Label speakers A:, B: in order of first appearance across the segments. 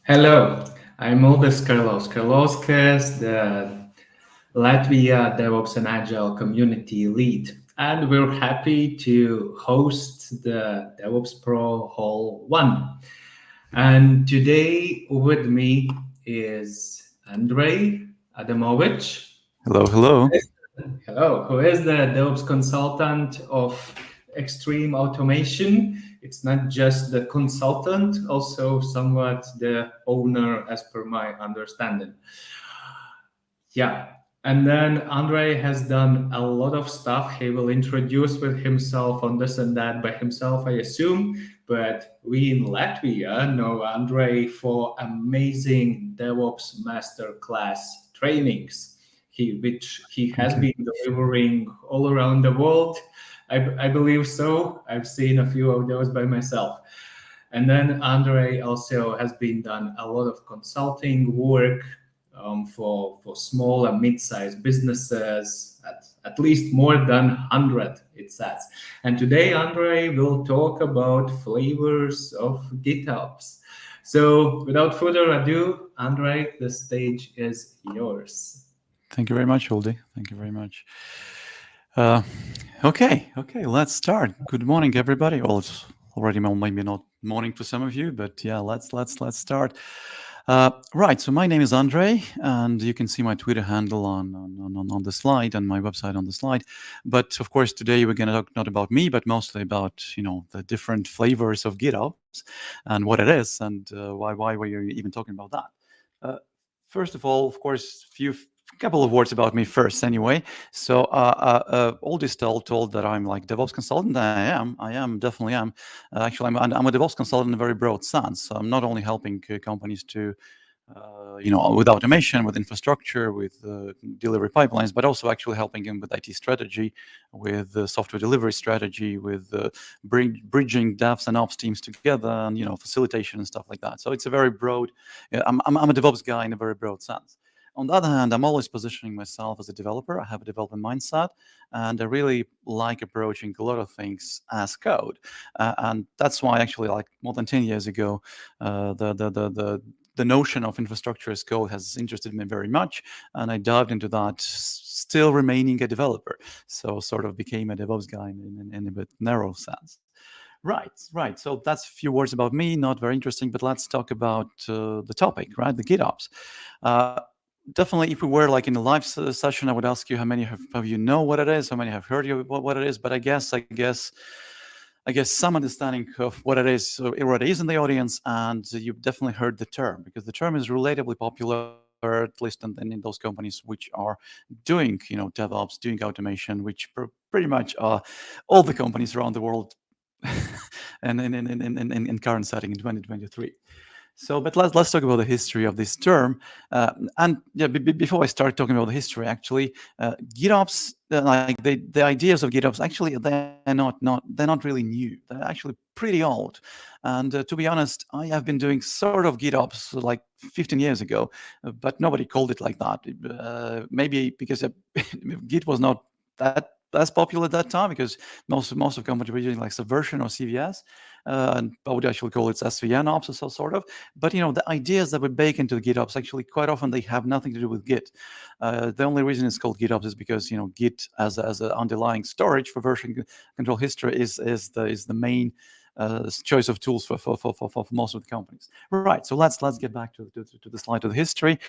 A: Hello, I'm Uldis Karlauskas, the Latvia DevOps and Agile community lead, and we're happy to host the DevOps Pro Hall 1. And today with me is Andrey Adamovich.
B: Hello, hello.
A: Hello, who is the DevOps consultant of Extreme Automation. It's not just the consultant, also somewhat the owner, as per my understanding. Yeah. And then Andre has done a lot of stuff. He will introduce with himself on this and that by himself, I assume. But we in Latvia know Andre for amazing DevOps masterclass trainings, which he has
B: Thank you.
A: been delivering all around the world. I believe so. I've seen a few of those by myself. And then Andre also has been done a lot of consulting work for small and mid-sized businesses, at least more than 100, it says. And today, Andre will talk about flavors of GitOps. So without further ado, Andre, the stage is yours.
B: Thank you very much, Uldi. Thank you very much. Uh, okay, let's start. Good morning, everybody. Well, it's already maybe not morning for some of you, but yeah, let's start. Right. So my name is Andrey, and you can see my Twitter handle on the slide and my website on the slide. But of course, today we're going to talk not about me, but mostly about the different flavors of GitOps and what it is and why we're even talking about that. Uh, First of all, of course, few couple of words about me first, anyway. So, Aldis told that I'm like DevOps consultant. I am, definitely am. Actually, I'm a DevOps consultant in a very broad sense. So I'm not only helping companies to with automation, with infrastructure, with delivery pipelines, but also actually helping them with IT strategy, with software delivery strategy, with bridging devs and ops teams together, and facilitation and stuff like that. So it's a very broad. I'm a DevOps guy in a very broad sense. On the other hand, I'm always positioning myself as a developer. I have a development mindset, and I really like approaching a lot of things as code. And that's why, actually, like more than 10 years ago, the notion of infrastructure as code has interested me very much, and I dived into that, still remaining a developer. So sort of became a DevOps guy in a bit narrow sense. Right. So that's a few words about me. Not very interesting, but let's talk about the topic, right? The GitOps. Uh, Definitely, if we were like in a live session, I would ask you how many of you know what it is, how many have heard of what it is. But I guess some understanding of what it is in the audience, and you've definitely heard the term because the term is relatively popular, at least in those companies which are doing, DevOps, doing automation, which pretty much are all the companies around the world, and in current setting in 2023. So, but let's talk about the history of this term. And yeah, before I start talking about the history, actually, GitOps, like the ideas of GitOps, actually they're not really new. They're actually pretty old. And to be honest, I have been doing sort of GitOps like 15 years ago, but nobody called it like that. Maybe because Git was not that as popular at that time because most of companies were using like Subversion or CVS, and I would actually call it SVN ops or so sort of. But the ideas that we bake into the GitOps actually quite often they have nothing to do with Git. The only reason it's called GitOps is because Git as an underlying storage for version control history is the main choice of tools for most of the companies. Right. So let's get back to the slide of the history.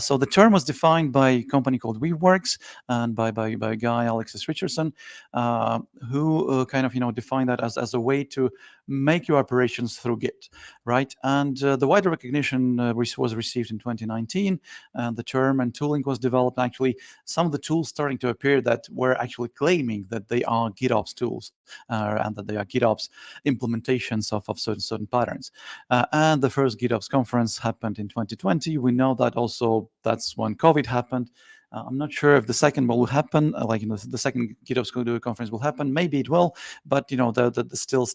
B: So the term was defined by a company called WeWorks and by a guy Alexis Richardson, who kind of defined that as a way to make your operations through Git, right? And the wider recognition was received in 2019, and the term and tooling was developed. Actually, some of the tools starting to appear that were actually claiming that they are GitOps tools and that they are GitOps implementations of certain patterns. And the first GitOps conference happened in 2020. We know that also that's when COVID happened. I'm not sure if the second one will happen, the second GitOps conference will happen. Maybe it will, but the still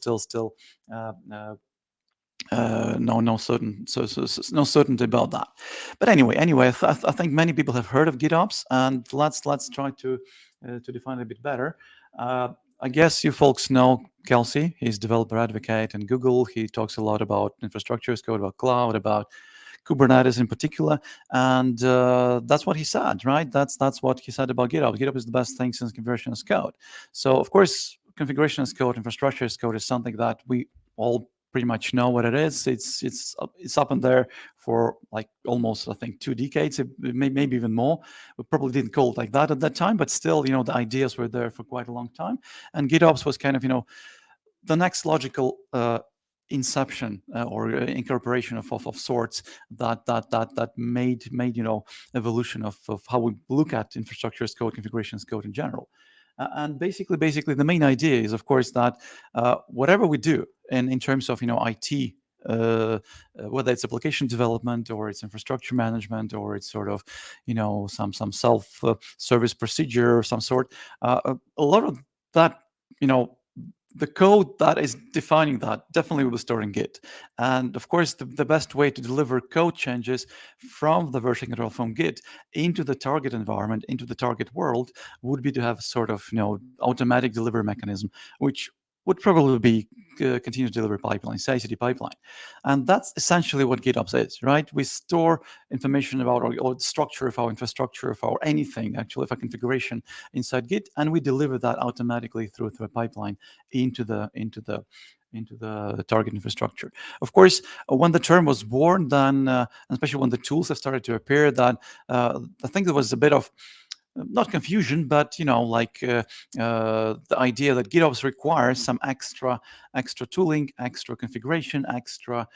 B: uh, uh, no certainty about that. But anyway, I think many people have heard of GitOps, and let's try to define it a bit better. I guess you folks know Kelsey. He's developer advocate in Google. He talks a lot about infrastructure as code, about cloud, about Kubernetes in particular, and that's what he said, right? That's what he said about GitOps. GitOps is the best thing since configuration as code. So of course, configuration as code, infrastructure as code is something that we all pretty much know what it is. It's up in there for like almost, I think, 2 decades, maybe even more. We probably didn't call it like that at that time, but still, the ideas were there for quite a long time. And GitOps was kind of, the next logical inception or incorporation of sorts that made evolution of how we look at infrastructure as code, configuration as code in general. And basically, the main idea is, of course, that whatever we do in terms of IT, whether it's application development or it's infrastructure management or it's sort of some self service procedure of some sort, a lot of that the code that is defining that definitely will be stored in Git. And of course, the best way to deliver code changes from the version control from Git into the target environment, into the target world, would be to have sort of automatic delivery mechanism, which would probably be continuous delivery pipeline, CI/CD pipeline. And that's essentially what GitOps is, right? We store information about or structure of our infrastructure, of our anything, actually, of our configuration inside Git, and we deliver that automatically through a pipeline into the target infrastructure. Of course, when the term was born, then especially when the tools have started to appear, that I think there was a bit of not confusion, but the idea that GitOps requires some extra tooling, extra configuration, extra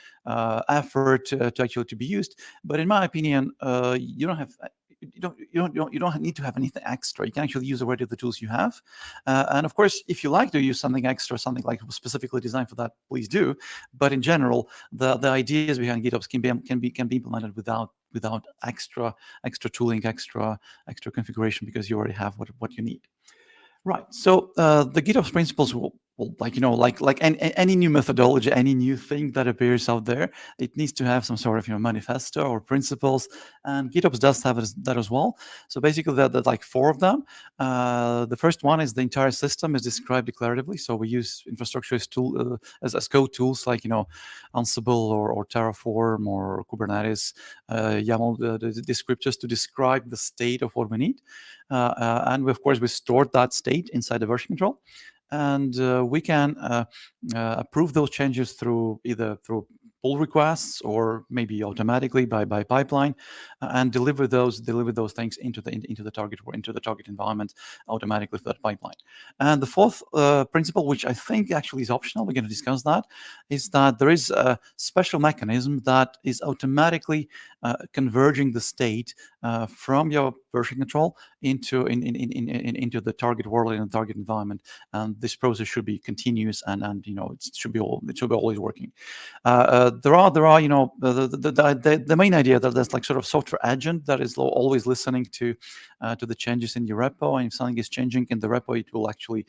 B: effort to actually to be used. But in my opinion, you don't have. You don't need to have anything extra. You can actually use already the tools you have, and of course, if you like to use something extra, something like specifically designed for that, please do. But in general, the ideas behind GitOps can be implemented without extra tooling, extra configuration, because you already have what you need. Right. So the GitOps principles will like any new methodology, any new thing that appears out there, it needs to have some sort of manifesto or principles, and GitOps does have that as well. So basically, there are like 4 of them. The first one is the entire system is described declaratively. So we use infrastructure as code tools like Ansible or Terraform or Kubernetes, YAML descriptors to describe the state of what we need. And of course, we stored that state inside the version control, and we can approve those changes through either through pull requests or maybe automatically by pipeline, and deliver those things into the target environment automatically through that pipeline. And the fourth principle, which I think actually is optional, we're going to discuss that, is that there is a special mechanism that is automatically converging the state from your version control into the target world, in the target environment. And this process should be continuous, and it should be always working. There are the main idea that there's like sort of software agent that is always listening to the changes in your repo, and if something is changing in the repo, it will actually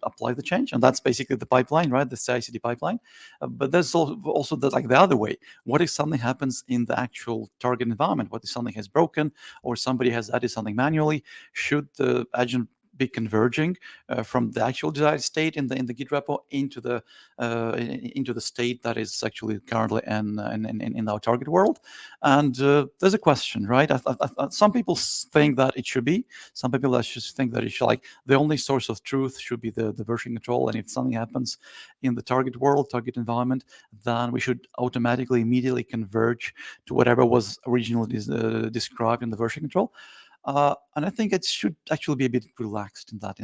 B: apply the change, and that's basically the pipeline, right? The CI/CD pipeline. But there's also the other way. What if something happens in the actual target environment? What if something has broken, or somebody has added something manually? Should the agent be converging from the actual desired state in the Git repo into the state that is actually currently in our target world? And there's a question, right? Some people think that it should be. Some people just think that it should, like, the only source of truth should be the version control. And if something happens in the target world, target environment, then we should automatically immediately converge to whatever was originally described in the version control. And I think it should actually be a bit relaxed in that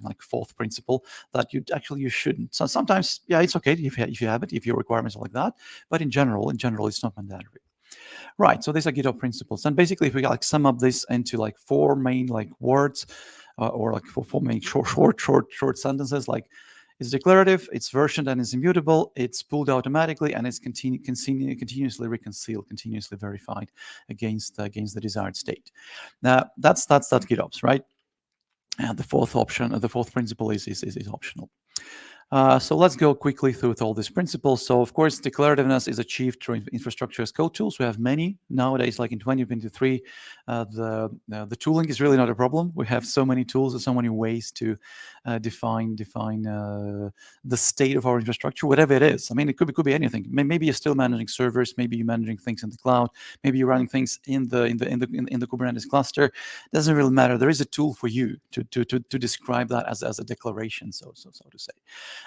B: like fourth principle, that you shouldn't. So sometimes, yeah, it's okay if you have it, if your requirements are like that, but in general, it's not mandatory. Right. So these are GitOps principles, and basically, if we like sum up this into like 4 main like words, or like four main short sentences, like, it's declarative, it's versioned and it's immutable, it's pulled automatically, and it's continuously reconciled, continuously verified against the desired state. Now that's GitOps, right? And the fourth principle is optional. So let's go quickly through all these principles. So of course, declarativeness is achieved through infrastructure as code tools. We have many nowadays, like in 2023. The tooling is really not a problem. We have so many tools and so many ways to define the state of our infrastructure, whatever it is. I mean, it could be anything. Maybe you're still managing servers. Maybe you're managing things in the cloud. Maybe you're running things in the Kubernetes cluster. It doesn't really matter. There is a tool for you to describe that as a declaration, so to say.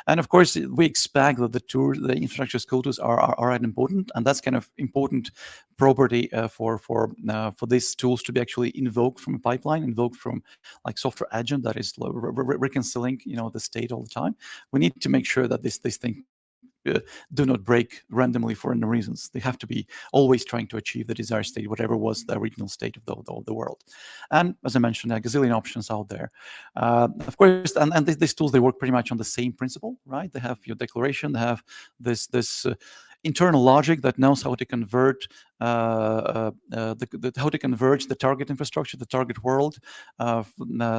B: And of course, we expect that the infrastructure as code tools are important, and that's kind of important property for these tools to be actually invoked from a pipeline, invoked from like software agent that is reconciling, the state all the time. We need to make sure that this thing do not break randomly for random reasons. They have to be always trying to achieve the desired state, whatever was the original state of the world. And as I mentioned, there are a gazillion options out there. Of course, and these tools, they work pretty much on the same principle, right? They have your declaration, they have this internal logic that knows how to convert how to converge the target infrastructure, the target world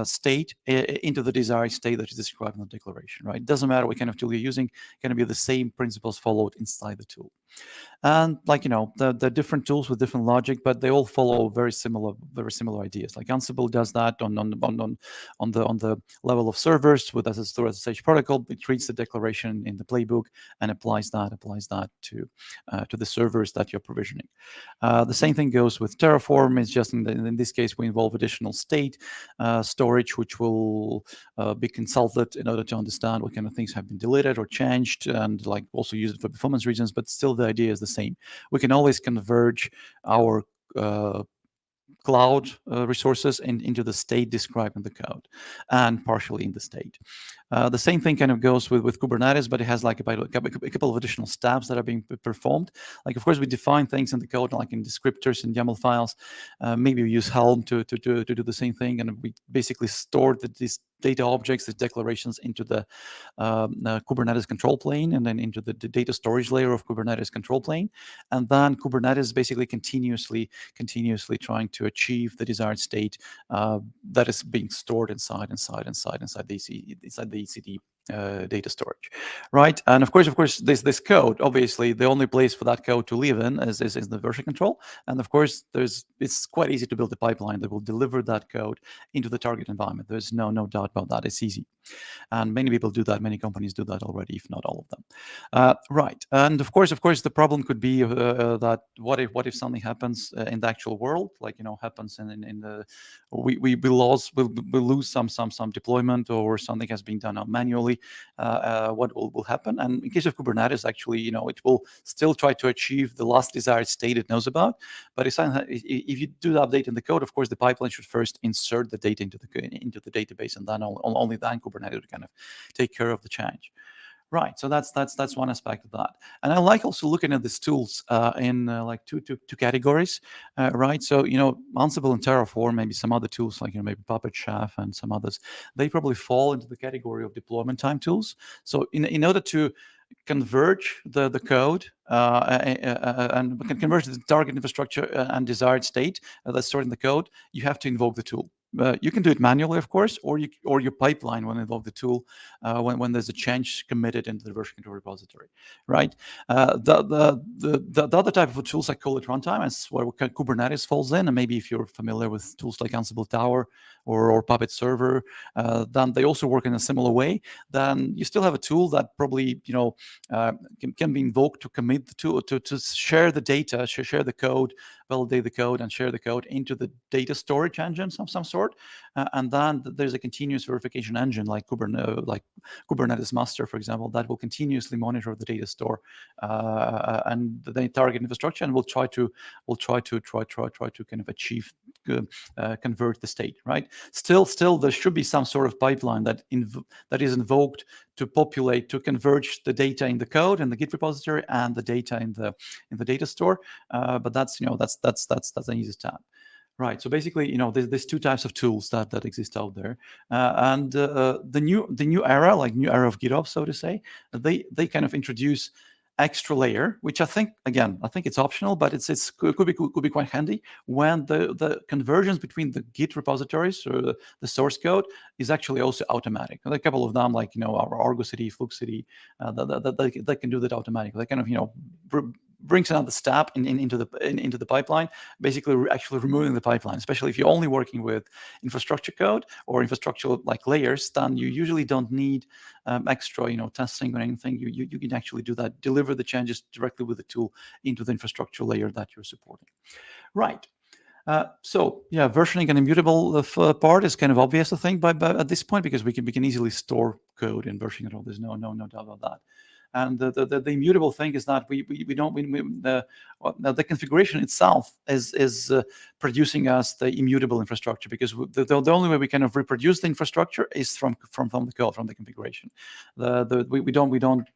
B: state into the desired state that is described in the declaration, right? It doesn't matter what kind of tool you're using, going to be the same principles followed inside the tool. And like the different tools with different logic, but they all follow very similar ideas. Like Ansible does that on the level of servers with SSH protocol. It reads the declaration in the playbook and applies that to the servers that you're provisioning. The same thing goes with Terraform. It's just in this case we involve additional state storage, which will be consulted in order to understand what kind of things have been deleted or changed, and like also use it for performance reasons. But still, the idea is the same. We can always converge our cloud resources into the state described in the code and partially in the state. The same thing kind of goes with Kubernetes, but it has like a couple of additional steps that are being performed. Like, of course, we define things in the code, like in descriptors and YAML files. Maybe we use Helm to do the same thing, and we basically store these data objects, these declarations into the Kubernetes control plane, and then into the data storage layer of Kubernetes control plane. And then Kubernetes basically continuously trying to achieve the desired state that is being stored inside the ECD data storage, right? And of course, this code, obviously, the only place for that code to live in is the version control. And of course, it's quite easy to build a pipeline that will deliver that code into the target environment. There's no doubt about that. It's easy. And many people do that. Many companies do that already, if not all of them. Right. And of course, the problem could be that what if something happens in the actual world, like happens in the we lose some deployment, or something has been done manually. What will happen? And in case of Kubernetes, actually, it will still try to achieve the last desired state it knows about. But if you do the update in the code, of course, the pipeline should first insert the data into the database, and then only then Kubernetes would kind of take care of the change. Right, so that's one aspect of that, and I like also looking at these tools in like two categories, right? So Ansible and Terraform, maybe some other tools like maybe Puppet, Chef, and some others, they probably fall into the category of deployment time tools. So in order to converge the code and can converge the target infrastructure and desired state that's stored in the code, you have to invoke the tool. You can do it manually, of course, or your pipeline will invoke the tool when there's a change committed into the version control repository, right? The other type of tools, I call it runtime, is where Kubernetes falls in. And maybe if you're familiar with tools like Ansible Tower or Puppet Server, then they also work in a similar way. Then you still have a tool that probably can be invoked to commit the tool to share the data, share the code, validate the code, and share the code into the data storage engine of some sort. And then there's a continuous verification engine like Kubernetes Master, for example, that will continuously monitor the data store and the target infrastructure, and will try to kind of achieve convert the state, right? Still, there should be some sort of pipeline that is invoked to populate, to converge the data in the code and the Git repository and the data in the data store. But that's an easy step. Right. So basically, there's two types of tools that exist out there, and the new era, like new era of GitOps, so to say, they kind of introduce extra layer, which I think it's optional, but could be quite handy when the conversions between the Git repositories or the source code is actually also automatic. There are a couple of them, like our Argo CD, Flux CD, that can do that automatically. They kind of brings another step into the pipeline, basically actually removing the pipeline. Especially if you're only working with infrastructure code or infrastructure like layers, then you usually don't need extra testing or anything. You can actually do that, deliver the changes directly with the tool into the infrastructure layer that you're supporting. Right. So yeah, versioning and immutable part is kind of obvious, I think, by at this point, because we can easily store code in versioning at all. There's no doubt about that. And the immutable thing is that the configuration itself is producing us the immutable infrastructure, because the only way we kind of reproduce the infrastructure is from the code, from the configuration. We don't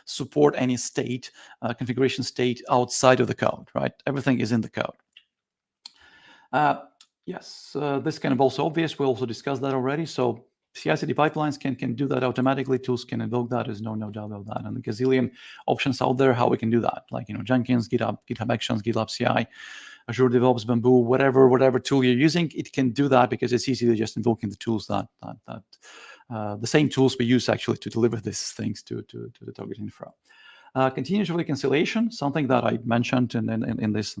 B: support any state configuration state outside of the code, right? Everything is in the code. Yes, this kind of also obvious. We also discussed that already. So CI/CD pipelines can do that automatically. Tools can invoke that. There's no doubt about that. And the gazillion options out there how we can do that, like Jenkins, GitHub Actions, GitLab CI, Azure DevOps, Bamboo, whatever tool you're using, it can do that, because it's easy to just invoking the tools that the same tools we use actually to deliver these things to the target infra. Continuous reconciliation, something that I mentioned in these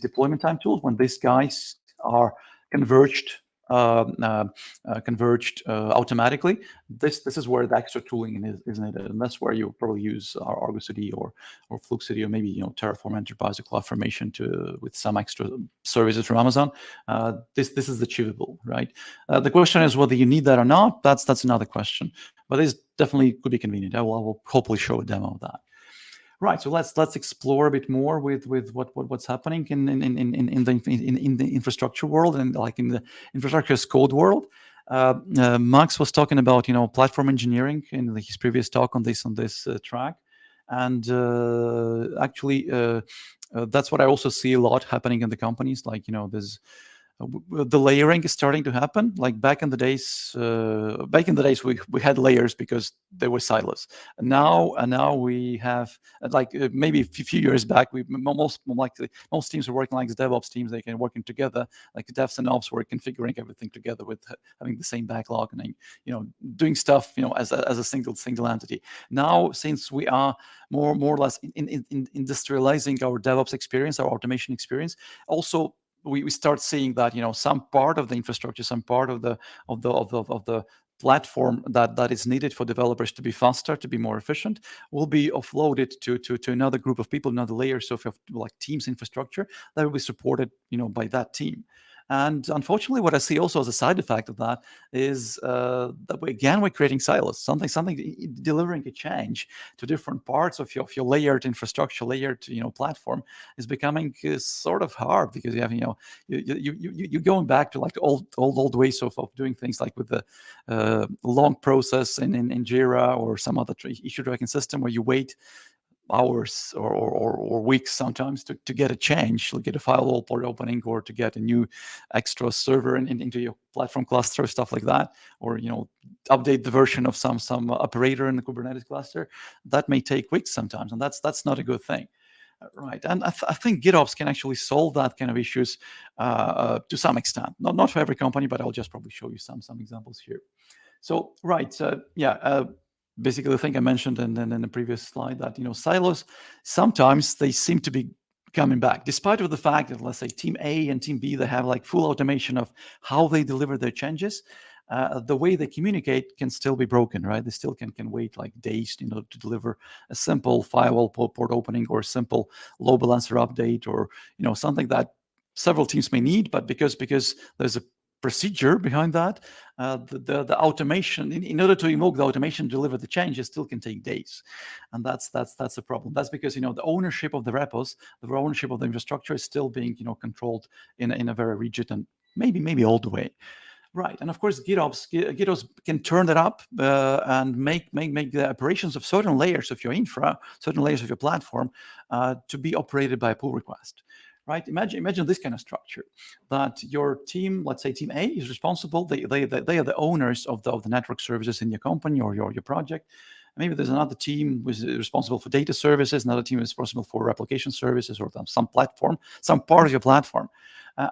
B: deployment time tools, when these guys are converged automatically. This is where the extra tooling is needed, and that's where you probably use our Argo CD or Flux CD, or maybe Terraform Enterprise or CloudFormation with some extra services from Amazon. This is achievable, right? The question is whether you need that or not. That's another question, but this definitely could be convenient. I will hopefully show a demo of that. Right, so let's explore a bit more with what's happening in the infrastructure world, and like in the infrastructure as code world. Max was talking about platform engineering in his previous talk on this track, and actually that's what I also see a lot happening in the companies. Like there's the layering is starting to happen. Like back in the days, we had layers because they were silos. And now we have maybe a few years back, most teams are working like DevOps teams. They can working together, like devs and ops were configuring everything together with having the same backlog and doing stuff as a single entity. Now, since we are more or less in industrializing our DevOps experience, our automation experience, also we start seeing that some part of the infrastructure, some part of the platform that is needed for developers to be faster, to be more efficient, will be offloaded to another group of people, another layers of like teams infrastructure that will be supported by that team. And unfortunately, what I see also as a side effect of that is that we're creating silos. Something delivering a change to different parts of your layered infrastructure, layered platform is becoming sort of hard, because you have you're going back to like old ways of doing things, like with the long process in Jira or some other issue tracking system, where you wait hours or weeks sometimes to get a change, to get a firewall port opening, or to get a new extra server into your platform cluster, stuff like that, or update the version of some operator in the Kubernetes cluster. That may take weeks sometimes, and that's not a good thing. Right, and I think GitOps can actually solve that kind of issues to some extent. Not for every company, but I'll just probably show you some examples here. So right, basically the thing I mentioned in the previous slide, that silos sometimes they seem to be coming back, despite of the fact that, let's say, team A and team B, they have like full automation of how they deliver their changes. The way they communicate can still be broken, right? They still can wait like days, to deliver a simple firewall port opening, or a simple load balancer update, or something that several teams may need, but because there's a procedure behind that, the automation, in order to invoke the automation, deliver the changes, still can take days, and that's a problem. That's because the ownership of the repos, the ownership of the infrastructure is still being controlled in a very rigid and maybe old way. Right, and of course, GitOps can turn that up and make the operations of certain layers of your infra, certain layers of your platform, to be operated by a pull request. Right, imagine this kind of structure, that your team, let's say team A, is responsible. They are the owners of the network services in your company or your project. Maybe there's another team who's responsible for data services, another team is responsible for application services or some platform, some part of your platform.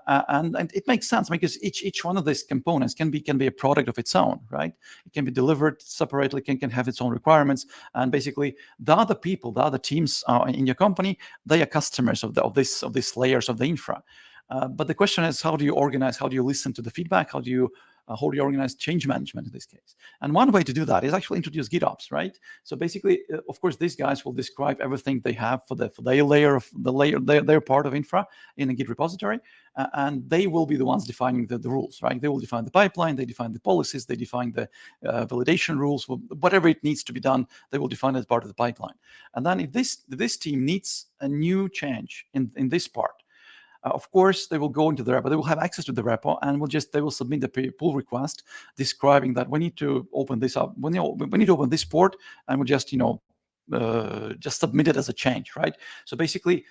B: And it makes sense because each one of these components can be a product of its own, right? It can be delivered separately, can have its own requirements, and basically the other people, the other teams in your company, they are customers of these layers of the infra. But the question is, how do you organize? How do you listen to the feedback? How do you organize change management in this case? And one way to do that is actually introduce GitOps, right? So basically, of course, these guys will describe everything they have for their layer of their part of infra in a Git repository, and they will be the ones defining the rules, right? They will define the pipeline, they define the policies, they define the validation rules, whatever it needs to be done, they will define it as part of the pipeline. And then if this team needs a new change in this part, of course, they will go into the repo. They will have access to the repo, and they will submit the pull request describing that we need to open this up. We need to open this port, and we'll just submit it as a change, right? So basically,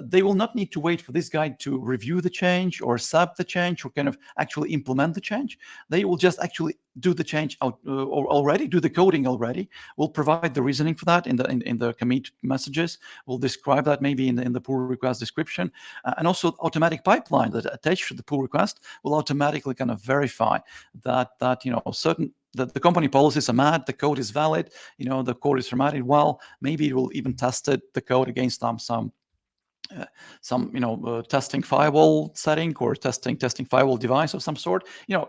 B: they will not need to wait for this guy to review the change or sub the change or kind of actually implement the change. They will just actually do the change out or already do the coding already. We'll provide the reasoning for that in the commit messages. We'll describe that maybe in the pull request description, and also automatic pipeline that attached to the pull request will automatically kind of verify that the company policies are met, the code is valid, the code is formatted well. Maybe it will even test the code against some testing firewall setting or testing firewall device of some sort.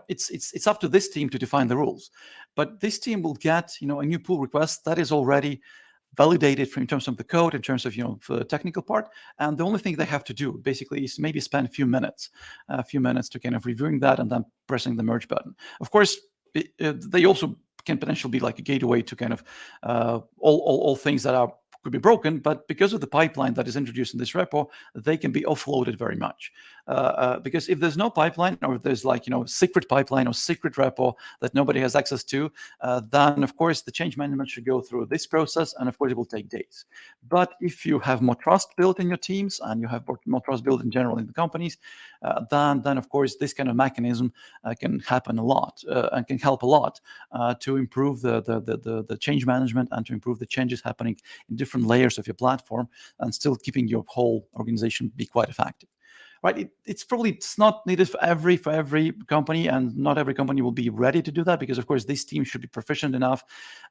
B: It's up to this team to define the rules, but this team will get a new pull request that is already validated in terms of the code, in terms of the technical part, and the only thing they have to do basically is maybe spend a few minutes to kind of reviewing that and then pressing the merge button. Of course, they also can potentially be like a gateway to kind of all things that could be broken, but because of the pipeline that is introduced in this repo, they can be offloaded very much. Because if there's no pipeline, or if there's secret pipeline or secret repo that nobody has access to, then of course the change management should go through this process, and of course it will take days. But if you have more trust built in your teams and you have more trust built in general in the companies, then of course this kind of mechanism can happen a lot and can help a lot to improve the change management and to improve the changes happening in different layers of your platform, and still keeping your whole organization be quite effective. Right? It's not needed for every company, and not every company will be ready to do that, because of course this team should be proficient enough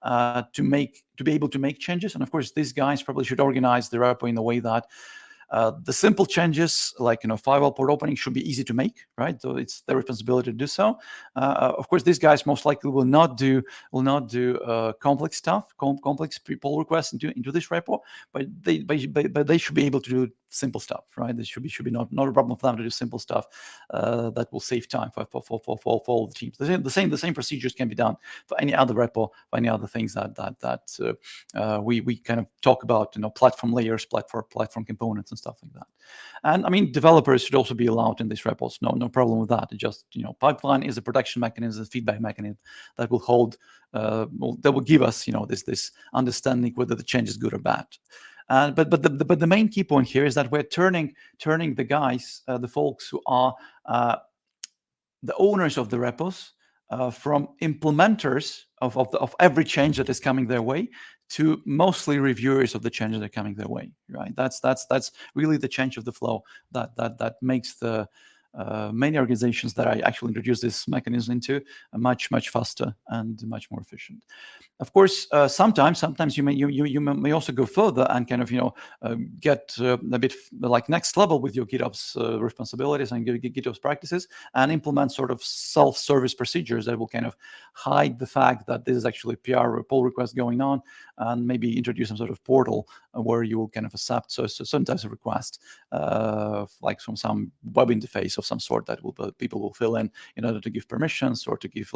B: to be able to make changes, and of course these guys probably should organize the repo in a way that the simple changes, like firewall port opening, should be easy to make, right? So it's their responsibility to do so. Of course, these guys most likely will not do complex stuff, complex pull requests into this repo, but they should be able to do simple stuff, right? This should be not a problem for them to do simple stuff that will save time for all the teams. The same procedures can be done for any other repo, for any other things that we kind of talk about, platform layers, platform components, and stuff like that. And I mean, developers should also be allowed in these repos. No problem with that. It just pipeline is a production mechanism, a feedback mechanism that will hold, that will give us this understanding whether the change is good or bad. But the main key point here is that we're turning the guys, the folks who are the owners of the repos, from implementers of every change that is coming their way to mostly reviewers of the changes that are coming their way. Right? That's really the change of the flow that makes the many organizations that I actually introduced this mechanism into much faster and much more efficient. Of course, sometimes you may also go further and kind of get a bit like next level with your GitOps responsibilities and GitOps practices, and implement sort of self-service procedures that will kind of hide the fact that this is actually PR or pull request going on, and maybe introduce some sort of portal where you will kind of accept certain types of requests, like from some web interface of some sort that people will fill in order to give permissions or to give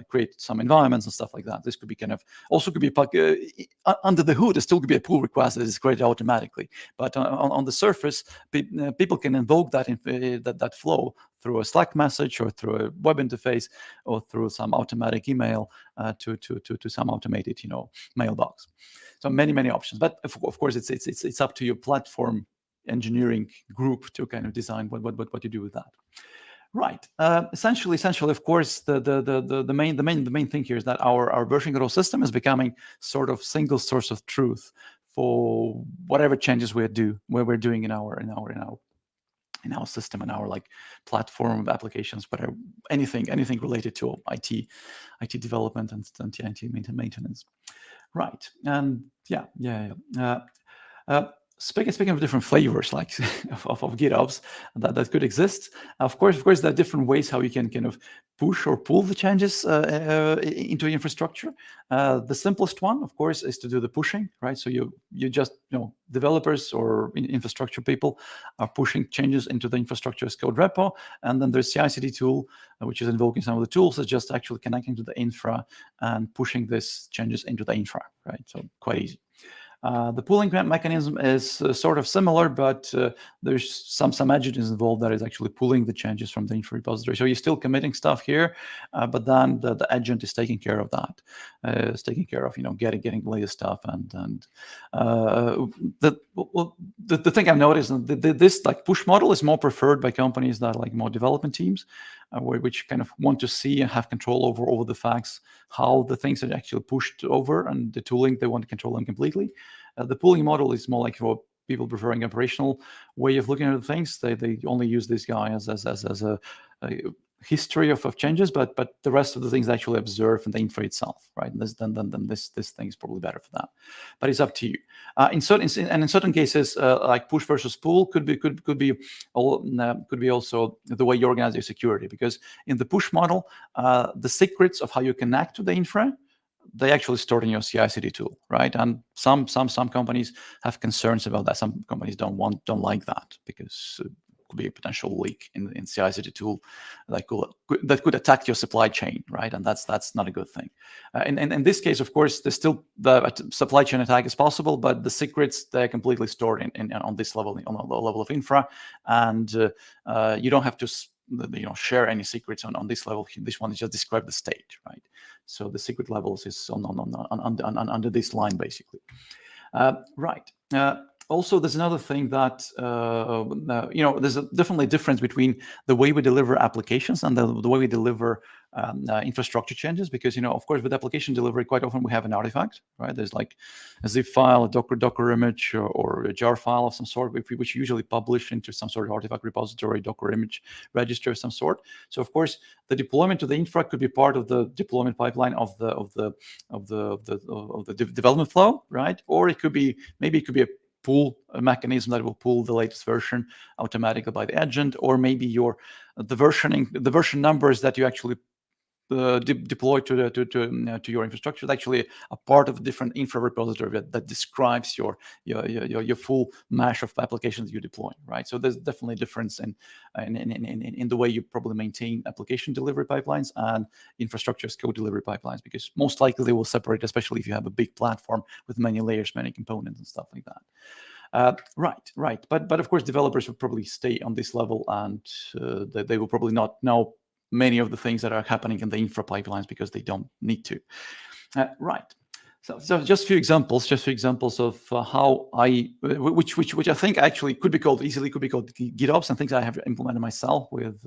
B: create some environments and stuff like that. This could be kind of also could be under the hood. It still could be a pull request that is created automatically, but on the surface, people can invoke that flow through a Slack message or through a web interface or through some automatic email to some automated mailbox. So many options, but of course it's up to your platform engineering group to kind of design what you do with that. Right. Essentially, of course, the main thing here is that our version control system is becoming sort of single source of truth for whatever changes we're doing in our system, in our like platform applications, whatever, anything related to IT development and IT maintenance. Right. And speaking of different flavors, like of GitOps that could exist, of course, there are different ways how you can kind of push or pull the changes into infrastructure. The simplest one, of course, is to do the pushing, right? So you just, developers or infrastructure people are pushing changes into the infrastructure as code repo, and then there's CI/CD tool, which is invoking some of the tools that's just actually connecting to the infra and pushing these changes into the infra, right? So quite easy. The pooling mechanism is sort of similar, but there's some agents involved that is actually pulling the changes from the infra repository. So you're still committing stuff here, but then the agent is taking care of that. It's taking care of getting the latest stuff, and the thing I've noticed, this like push model is more preferred by companies that are like more development teams, which kind of want to see and have control over the facts, how the things are actually pushed over, and the tooling, they want to control them completely. The pooling model is more like for people preferring operational way of looking at things. They only use this guy as a history of changes, but the rest of the things actually observe in the infra itself, right? And this thing is probably better for that, but it's up to you. In certain cases, like push versus pull could be also the way you organize your security, because in the push model, the secrets of how you connect to the infra, they actually stored in your CI/CD tool, right? And some companies have concerns about that. Some companies don't like that, because it could be a potential leak in CI/CD tool that could attack your supply chain, right? And that's not a good thing. In this case, of course, there's still the supply chain attack is possible, but the secrets, they're completely stored on this level, on the level of infra, and you don't have to share any secrets on this level. This one is just describe the state, right? So the secret levels is under this line, basically. Right. Also, there's another thing that there's definitely a difference between the way we deliver applications and the way we deliver infrastructure changes, because of course, with application delivery, quite often we have an artifact, right? There's like a zip file, a Docker image, or a jar file of some sort, which usually publish into some sort of artifact repository, Docker image register of some sort. So of course, the deployment to the infra could be part of the deployment pipeline of the development flow, right? Or it could be a pull mechanism that will pull the latest version automatically by the agent, or maybe the version numbers that you actually deploy to your infrastructure is actually a part of a different infra repository that describes your full mesh of applications you deploy, right? So there's definitely a difference in the way you probably maintain application delivery pipelines and infrastructure as code delivery pipelines, because most likely they will separate, especially if you have a big platform with many layers, many components, and stuff like that. Right. But of course, developers will probably stay on this level, and they will probably not know many of the things that are happening in the infra pipelines because they don't need to. Right. So just a few examples of how which I think actually could be called GitOps, and things I have implemented myself with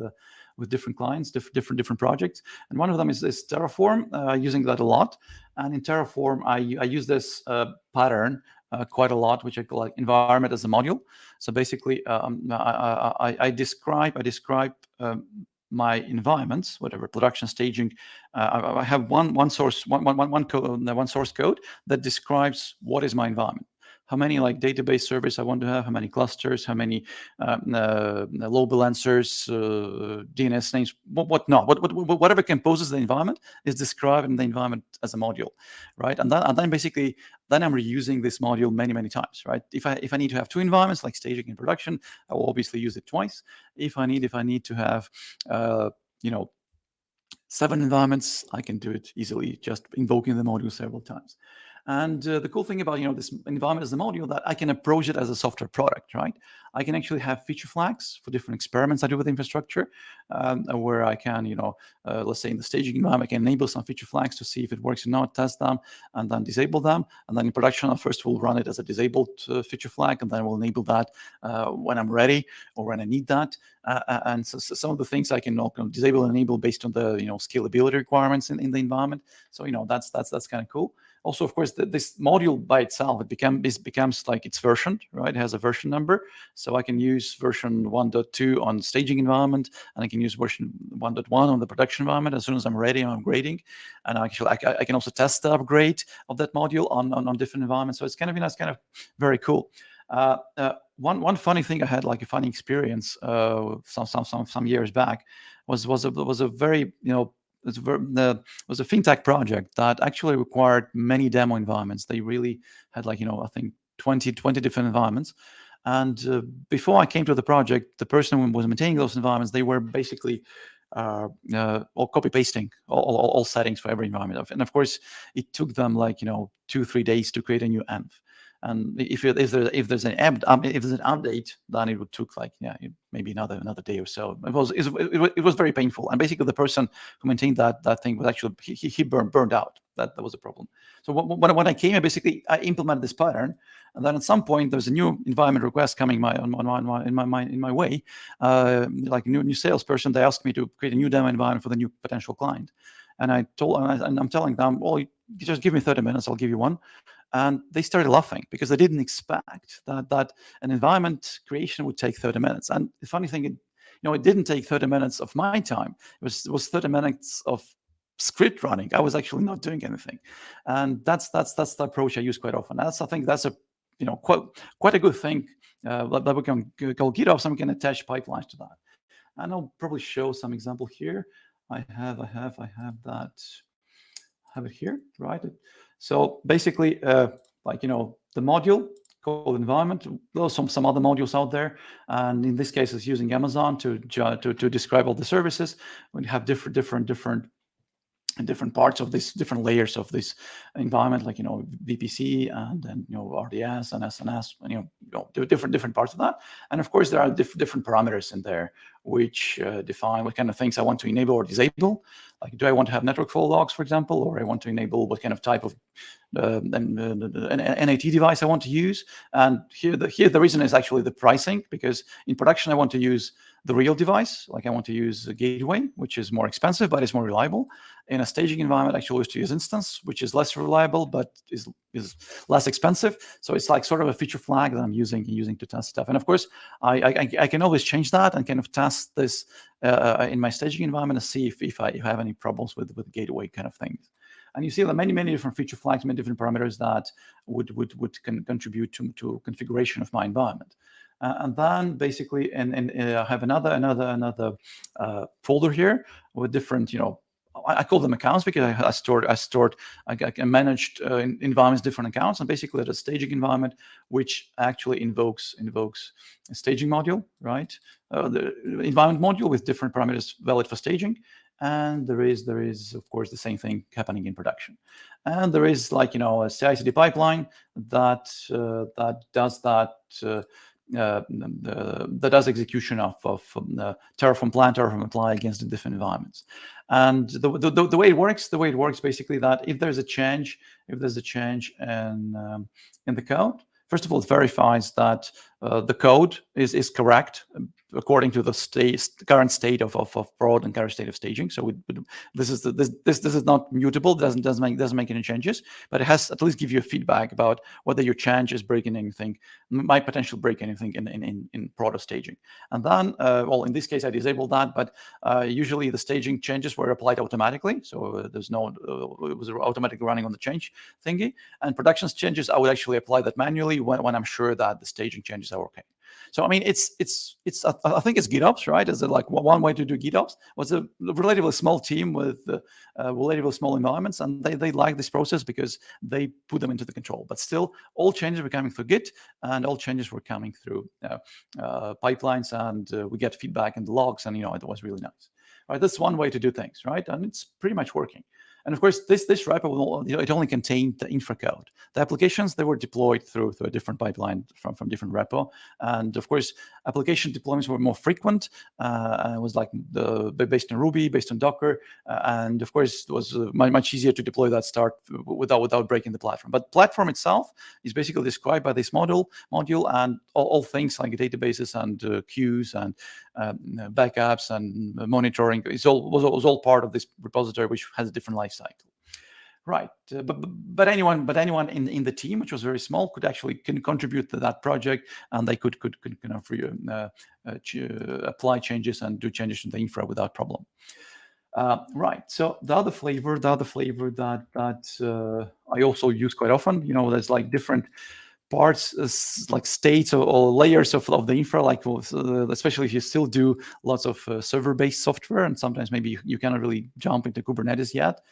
B: different clients, different projects. And one of them is Terraform, using that a lot. And in Terraform, I use this pattern quite a lot, which I call like environment as a module. So basically, I describe my environments, whatever production, staging. I have one source code that describes what is my environment. How many like database servers I want to have, how many clusters, how many load balancers, DNS names, whatever composes the environment is described in the environment as a module, right? And then basically, then I'm reusing this module many times, right? If I need to have two environments like staging and production, I will obviously use it twice. If I need to have 7 environments, I can do it easily, just invoking the module several times. And the cool thing about this environment as a module, that I can approach it as a software product, right? I can actually have feature flags for different experiments I do with infrastructure, where I can, let's say in the staging environment, I can enable some feature flags to see if it works or not, test them, and then disable them. And then in production, I first will run it as a disabled feature flag, and then we'll enable that when I'm ready or when I need that. And so some of the things I can disable and enable based on the scalability requirements in the environment. So that's kind of cool. Also, of course, this module by itself, it becomes like it's versioned, right? It has a version number, so I can use version 1.2 on staging environment, and I can use version 1.1 on the production environment as soon as I'm ready. I'm upgrading, and actually I can also test the upgrade of that module on different environments. So it's kind of very cool. One funny thing I had, like a funny experience, some years back, was a very it was a fintech project that actually required many demo environments. They really had I think 20 different environments. And before I came to the project, the person who was maintaining those environments, they were basically all copy pasting all settings for every environment. And of course, it took them 2-3 days to create a new env. And if there's an update, then it would took maybe another day or so. It was very painful. And basically, the person who maintained that thing was actually he burned out. That was a problem. So when I came, I implemented this pattern, and then at some point there's a new environment request coming in my way. Like a new salesperson, they asked me to create a new demo environment for the new potential client, and I'm telling them, well, you just give me 30 minutes, I'll give you one. And they started laughing because they didn't expect that an environment creation would take 30 minutes. And the funny thing, it didn't take 30 minutes of my time. It was 30 minutes of script running. I was actually not doing anything. And that's the approach I use quite often. I think that's a quite a good thing that we can call GitOps, and we can attach pipelines to that. And I'll probably show some example here. I have it here, right? So basically, the module called environment. There are some other modules out there, and in this case, it's using Amazon to describe all the services. We have different parts of this, different layers of this environment, like VPC and then RDS and SNS, and different parts of that. And of course, there are different parameters in there which define what kind of things I want to enable or disable. Like, do I want to have network flow logs, for example, or I want to enable what kind of type of NAT device I want to use. And here the reason is actually the pricing, because in production I want to use the real device, like I want to use a gateway, which is more expensive but it's more reliable. In a staging environment, I actually wish to use instance, which is less reliable but is less expensive. So it's like sort of a feature flag that I'm using to test stuff. And of course, I can always change that and kind of test this in my staging environment and see if I have any problems with gateway kind of things. And you see that many different feature flags, many different parameters that would contribute to configuration of my environment. And then basically, and I have another folder here with different, I call them accounts because I managed environments, different accounts, and basically a staging environment which actually invokes a staging module, right? The environment module with different parameters valid for staging. And there is of course the same thing happening in production, and there is a CI/CD pipeline that does that. That does execution of Terraform plan, Terraform apply against the different environments. And the way it works basically that if there's a change in the code, first of all, it verifies that the code is correct according to the current state of prod and current state of staging. So this is not mutable. Doesn't make any changes, but it has at least give you a feedback about whether your change is breaking anything, might potentially break anything in prod or staging. And then, well, in this case, I disabled that, but usually the staging changes were applied automatically. So there's no it was automatically running on the change thingy. And production changes, I would actually apply that manually when I'm sure that the staging changes are okay. So I mean, it's I think it's GitOps, right? Is it like one way to do GitOps? Was a relatively small team with relatively small environments, and they like this process because they put them into the control. But still, all changes were coming through Git, and all changes were coming through pipelines, and we get feedback in the logs, and it was really nice. All right, that's one way to do things, right? And it's pretty much working. And of course, this repo it only contained the infra code. The applications, they were deployed through a different pipeline from different repo. And of course, application deployments were more frequent. It was like based on Ruby, based on Docker, and of course, it was much easier to deploy that without breaking the platform. But platform itself is basically described by this module, and all things like databases and queues and backups and monitoring. Was all part of this repository, which has a different life cycle. Right, but anyone in the team, which was very small, could actually contribute to that project, and they could apply changes and do changes to the infra without problem. Right. So the other flavor that I also use quite often, there's like different parts, like states or layers of the infra, like especially if you still do lots of server-based software, and sometimes maybe you cannot really jump into Kubernetes yet.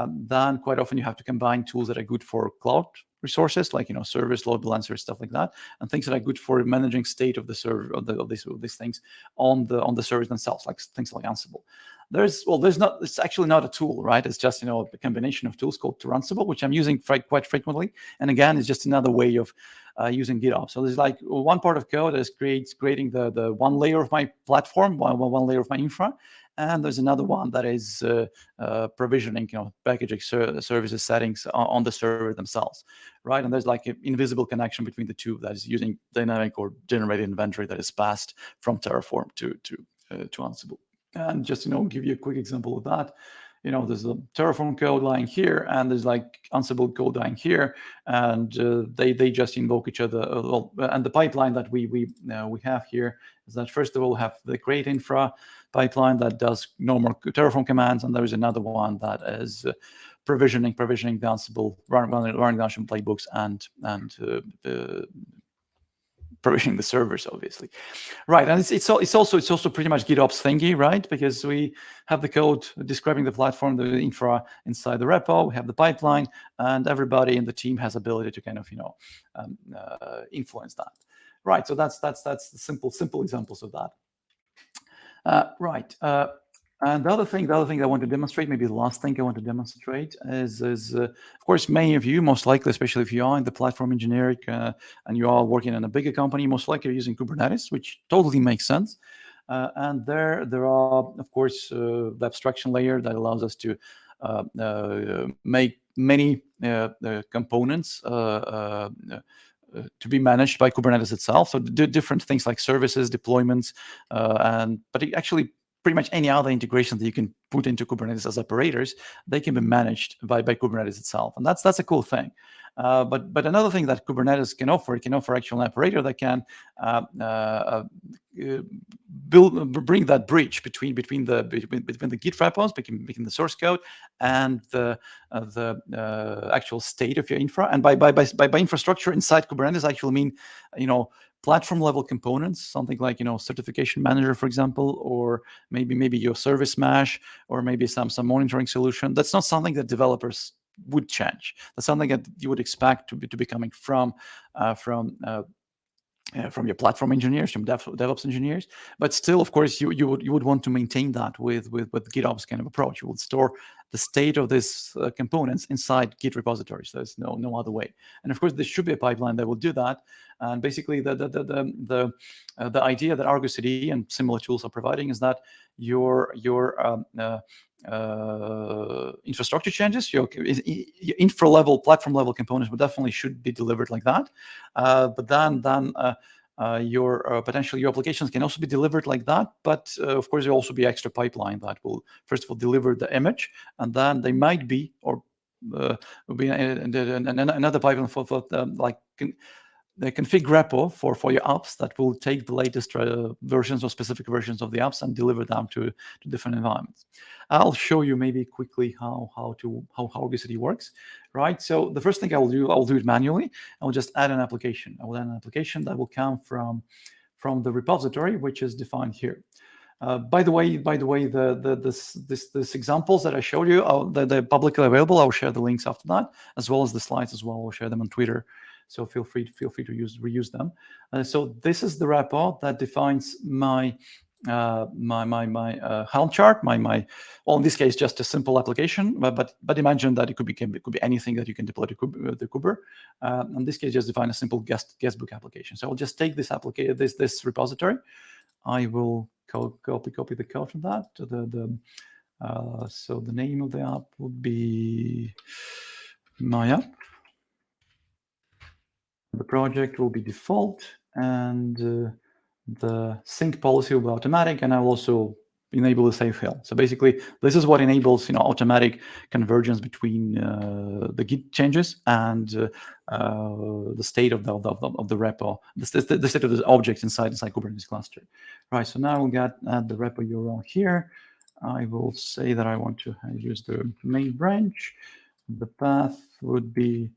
B: Then quite often you have to combine tools that are good for cloud resources, like service, load balancers, stuff like that, and things that are good for managing state of the server of these things on the servers themselves, like things like Ansible. It's actually not a tool, right? It's just a combination of tools called Ansible, which I'm using quite frequently. And again, it's just another way of using GitOps. So there's like one part of code that is creating the one layer of my platform, one layer of my infra, and there's another one that is provisioning, packaging services settings on the server themselves, right? And there's like an invisible connection between the two that is using dynamic or generated inventory that is passed from Terraform to Ansible. And just give you a quick example of that. There's a Terraform code lying here, and there's like Ansible code lying here, and they just invoke each other. And the pipeline that we have here is that first of all we have the create infra pipeline that does normal Terraform commands, and there is another one that is provisioning the Ansible, running the Ansible playbooks and provisioning the servers, obviously. Right, and it's also pretty much GitOps thingy, right? Because we have the code describing the platform, the infra inside the repo, we have the pipeline, and everybody in the team has ability to kind of influence that. Right, so that's the simple examples of that. Right. And the other thing I want to demonstrate, maybe the last thing I want to demonstrate is of course, many of you, most likely, especially if you are in the platform engineering and you are working in a bigger company, most likely you're using Kubernetes, which totally makes sense. And there are, of course, the abstraction layer that allows us to make many components to be managed by Kubernetes itself. So different things like services, deployments, but actually pretty much any other integration that you can put into Kubernetes as operators, they can be managed by Kubernetes itself, and that's a cool thing. But another thing that Kubernetes can offer, it can offer actually an operator that can bring that bridge between the Git repos, between the source code and the actual state of your infra. And by infrastructure inside Kubernetes, I actually mean platform level components, something like certification manager, for example, or maybe your service mesh, or maybe some monitoring solution. That's not something that developers would change. That's something that you would expect to be coming from your platform engineers, from DevOps engineers. But still, of course, you would want to maintain that with GitOps kind of approach. You would store the state of these components inside Git repositories. There's no other way. And of course, there should be a pipeline that will do that. And basically, the idea that Argo CD and similar tools are providing is that your infrastructure changes, your infra level, platform level components definitely should be delivered like that. But then your potentially your applications can also be delivered like that. But of course, there will also be extra pipeline that will first of all deliver the image, and then they might be or will be another pipeline for like the config repo for your apps that will take the latest versions or specific versions of the apps and deliver them to different environments. I'll show you maybe quickly how Argo CD works. Right. So the first thing I'll do it manually. I'll just add an application. I will add an application that will come from the repository, which is defined here. By the way, this examples that I showed you, they're publicly available. I'll share the links after that, as well as the slides as well. I'll share them on Twitter. So feel free to reuse them. So this is the repo that defines my Helm chart. Well, in this case, just a simple application. But imagine that it could be anything that you can deploy to the Kuber. In this case, just define a simple guestbook application. So I'll just take this this repository. I will copy the code from that to so the name of the app would be my app. The project will be default, and the sync policy will be automatic, and I will also enable the safe hill. So basically, this is what enables automatic convergence between the Git changes and the state of the repo, the state of the objects inside Kubernetes cluster. Right. So now we'll add the repo URL here. I will say that I want to use the main branch. The path would be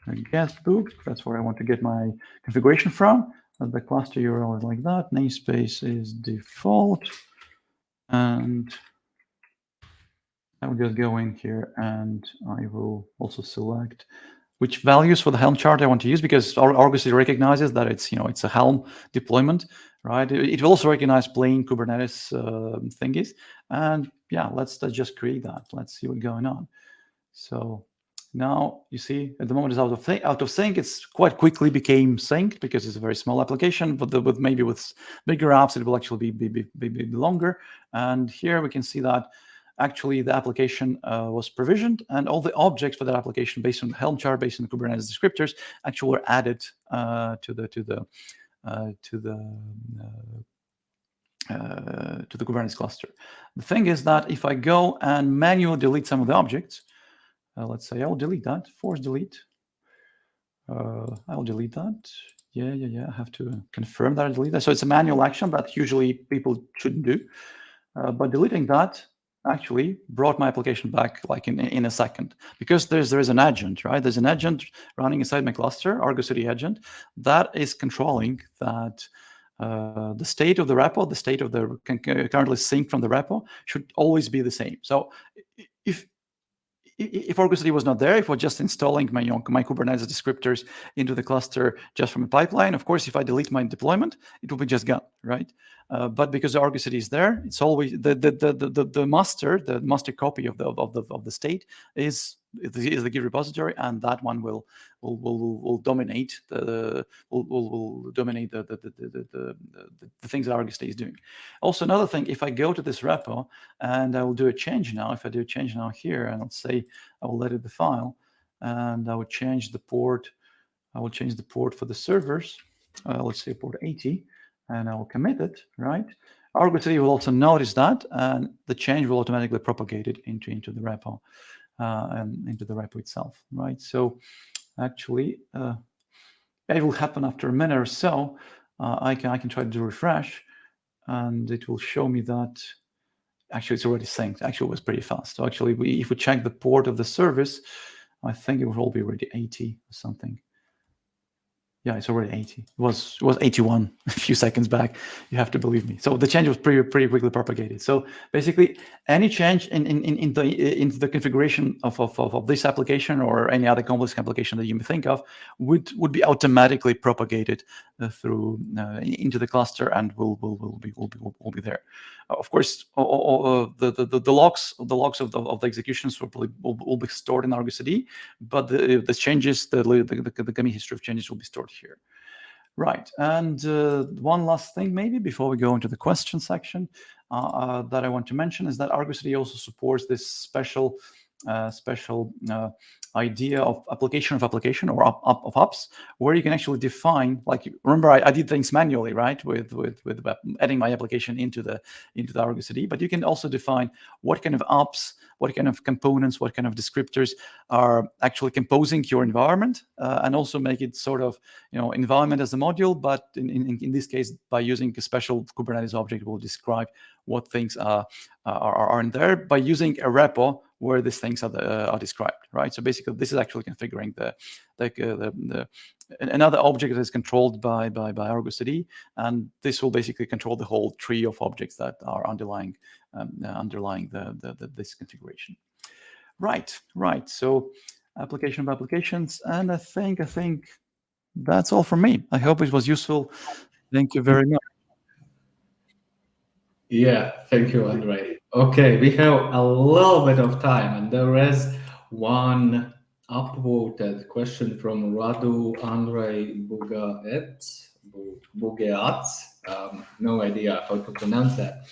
B: a guest book. That's where I want to get my configuration from. The cluster URL is like that. Namespace is default. And I will just go in here and I will also select which values for the Helm chart I want to use, because Argo CD recognizes that it's a Helm deployment, right? It will also recognize plain Kubernetes thingies. And yeah, let's just create that. Let's see what's going on. So now you see at the moment it's out of sync. It's quite quickly became synced because it's a very small application, but maybe with bigger apps it will actually be longer. And here we can see that actually the application was provisioned, and all the objects for that application based on the Helm chart, based on the Kubernetes descriptors, actually were added to the Kubernetes cluster. The thing is that if I go and manually delete some of the objects, let's say I'll delete that, force delete. I'll delete that. Yeah. I have to confirm that I delete that. So it's a manual action that usually people shouldn't do. But deleting that actually brought my application back like in a second, because there is an agent, right? There's an agent running inside my cluster, Argo CD agent, that is controlling that the state of the repo, the state of the currently synced from the repo should always be the same. So if Argo CD was not there, if we're just installing my Kubernetes descriptors into the cluster just from a pipeline, of course, if I delete my deployment, it will be just gone, right? But because the Argo CD is there, it's always the master copy of the state is the Git repository, and that one will dominate the things that Argo CD is doing. Also, another thing, if I go to this repo and I will do a change now, if I do a change now here, and let's say I will edit the file, and I will change the port. I will change the port for the servers. Let's say port 80, and I will commit it. Right. Argo CD will also notice that, and the change will automatically propagate it into the repo, and into the repo itself. Right. So actually, it will happen after a minute or so. I can try to do refresh, and it will show me that. Actually, it's already synced. Actually, it was pretty fast. So actually, if we check the port of the service, I think it will all be already 80 or something. Yeah, it's already 80. It was 81 a few seconds back. You have to believe me. So the change was pretty quickly propagated. So basically, any change in the configuration of this application or any other complex application that you may think of would be automatically propagated through into the cluster, and will be there. Of course, the logs of the executions will be stored in Argo CD, but the changes, the commit history of changes will be stored here. Right, and one last thing maybe before we go into the question section that I want to mention is that Argo CD also supports this special idea of application or of apps, where you can actually define, like, remember I did things manually, right, with adding my application into the Argo CD, but you can also define what kind of apps, what kind of components, what kind of descriptors are actually composing your environment, and also make it sort of environment as a module, but in this case by using a special Kubernetes object will describe what things are in there by using a repo where these things are described, right? So basically, this is actually configuring another object that is controlled by Argo CD, and this will basically control the whole tree of objects that are underlying this configuration. Right. So application of applications, and I think that's all from me. I hope it was useful. Thank you very much.
A: Yeah, thank you, Andrey. Okay, we have a little bit of time, and there is one upvoted question from Radu Andrey Bugeat. No idea how to pronounce that.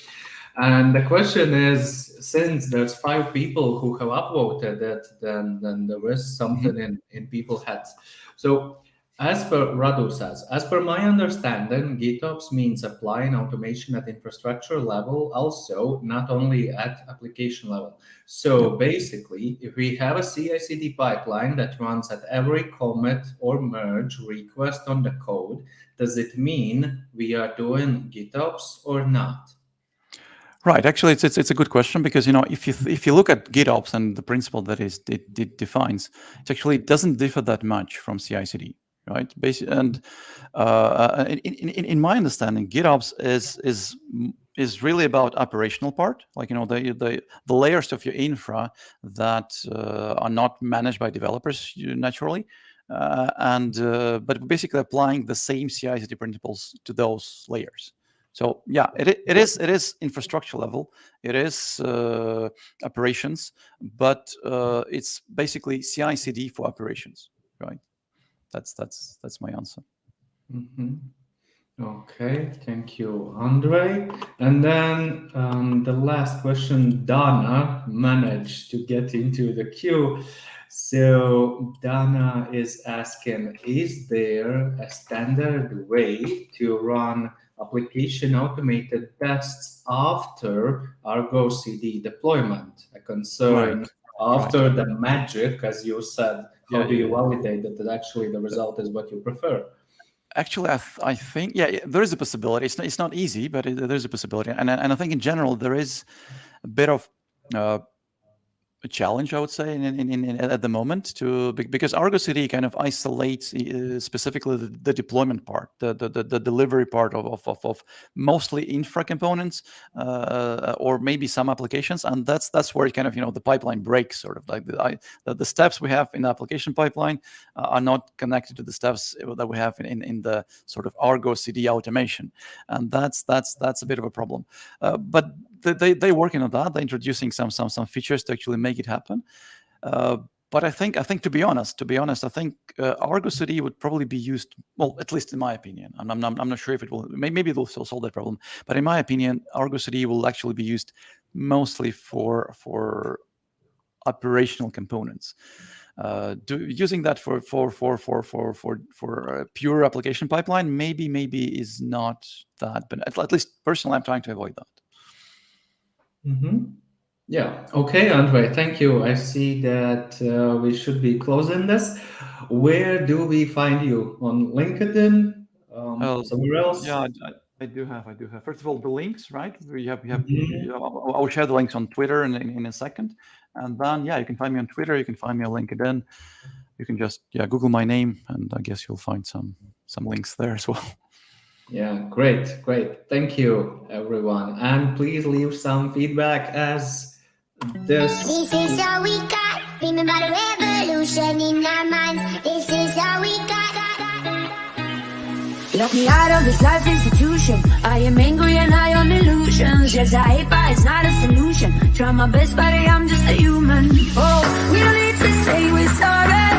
A: And the question is, since there's 5 people who have upvoted it, then there is something in people's heads. So As per Radu says, as per my understanding, GitOps means applying automation at infrastructure level, also not only at application level. So basically, if we have a CI/CD pipeline that runs at every commit or merge request on the code, does it mean we are doing GitOps or not?
B: Right. Actually, it's a good question, because if you look at GitOps and the principle that it defines, it doesn't differ that much from CI/CD, right? And in my understanding, GitOps is really about operational part, like the layers of your infra that are not managed by developers naturally, but basically applying the same CI/CD principles to those layers. So yeah, it is infrastructure level, it is operations, but it's basically CI/CD for operations, right? That's my answer.
A: Mhm. Okay, thank you, Andrey. And then the last question, Dana managed to get into the queue. So Dana is asking, is there a standard way to run application automated tests after Argo CD deployment? A concern
B: Right.
A: after the magic, as you said, how
B: Yeah,
A: do you
B: yeah.
A: validate that actually the result is what you prefer?
B: Actually, I think, yeah, there is a possibility. It's not easy, but there's a possibility, and I think in general there is a bit of a challenge, I would say, at the moment, because Argo CD kind of isolates specifically the deployment part, the delivery part of mostly infra components, or maybe some applications, and that's where kind of the pipeline breaks, sort of like the steps we have in the application pipeline are not connected to the steps that we have in the sort of Argo CD automation, and that's a bit of a problem, but they're working on that. They're introducing some features to actually make it happen. But I think to be honest, I think Argo CD would probably be used, well, at least in my opinion. I'm not sure if it will. Maybe it will still solve that problem. But in my opinion, Argo CD will actually be used mostly for operational components. Using that for a pure application pipeline maybe is not that. But at least personally, I'm trying to avoid that.
A: Mm-hmm. Yeah. Okay, Andrey, thank you. I see that we should be closing this. Where do we find you? On LinkedIn? Somewhere else?
B: Yeah, I do have. First of all, the links, right?
A: Mhm.
B: I will share the links on Twitter in a second, and then yeah, you can find me on Twitter. You can find me on LinkedIn. You can just Google my name, and I guess you'll find some links there as well.
A: Yeah, great. Thank you, everyone. And please leave some feedback as this.
C: This is all we got. Remember the revolution in our minds. This is all we got. Lock me out of this life institution. I am angry and high on illusions. Yes, I hate, but it's not a solution. Try my best, but I'm just a human. Oh, we don't need to say we're sorry.